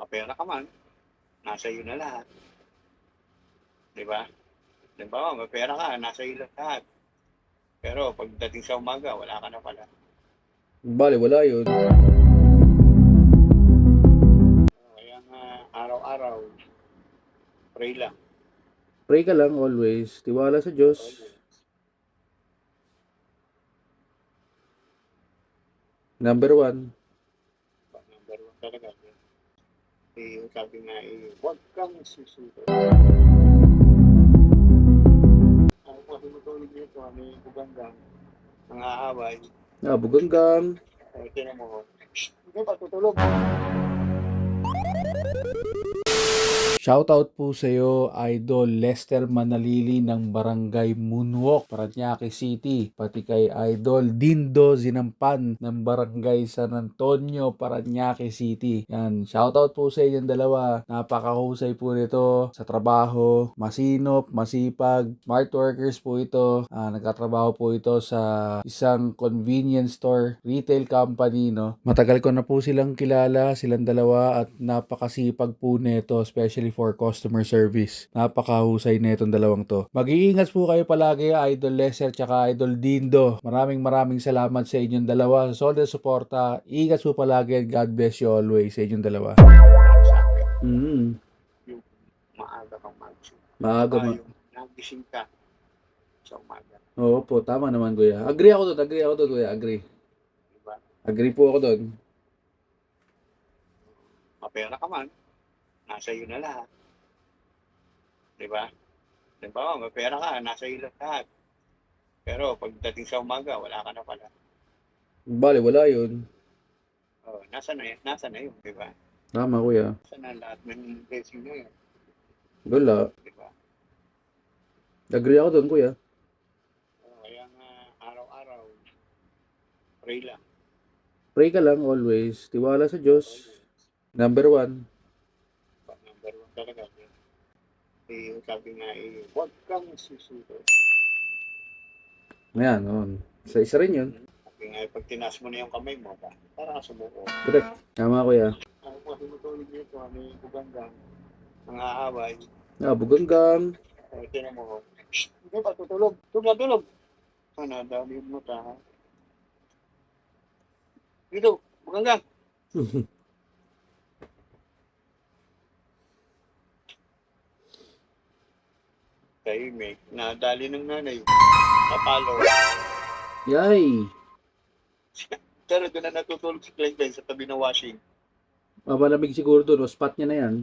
mapera ka man, nasa iyo na lahat. Di ba? Halimbawa, may pera ka, nasa iyo lahat. Pero pagdating sa umaga, wala ka na pala. Bale, wala yun. Kaya nga, araw-araw, pray lang. Pray ka lang always. Tiwala sa Diyos. Number 1. Number one talaga. Sabi nga, huwag kang susuko. Ako kasi matulog nito, may buganggang, mga away. Buganggang. Tinan mo, hindi pa tutulog. Shoutout po sa iyo, Idol Lester Manalili ng Barangay Moonwalk, Parañaque City. Pati kay Idol Dindo Zinampan ng Barangay San Antonio, Parañaque City. Yan, shoutout po sa inyong dalawa. Napakahusay po nito sa trabaho. Masinop, masipag, smart workers po ito. Nagkatrabaho po ito sa isang convenience store, retail company, no? Matagal ko na po silang kilala, silang dalawa, at napakasipag po nito, especially for customer service. Napakahusay na itong dalawang to. Mag-iingat po kayo palagi, Idol Lester tsaka Idol Dindo. Maraming salamat sa inyong dalawa sa solid suporta. Ingat po palagi and God bless you always sa inyong dalawa. Yung maaga kang mag-shoot. Maaga Yung nagising ka sa umaga. Oo po, tama naman kuya. Agree ako doon kuya, agree. Diba? Agree po ako doon. Mapera ka man, nasa iyo na lahat. Diba? Halimbawa, may pera ka, nasa iyo lahat. Pero pagdating sa umaga, wala ka na pala. Bale, wala yun. Nasa na yun, di ba? Tama kuya. Nasa na lahat ng blessing na yun. Wala. Di ba? Agree ako doon kuya. Kaya nga, araw-araw, pray lang. Pray ka lang always. Tiwala sa Diyos. Number 1. Number one talaga. Sabi nga, huwag kang susuko. Ayan, on. Isa rin yun. Sabi nga, pag tinas mo na yung kamay mo, para ka sumuko. Correct. Tama kuya. Ako kasi matulog nito, may buganggang, mga away. Buganggang. Tinan mo, hindi pa tutulog. Tulog. Dami mo ta. Dito, buganggang. Tahimik, nadali ng nanay. Papalo. Yay! Pero doon na natutulog si Clyde sa tabi ng washing. Malamig siguro doon. O spot niya na yan.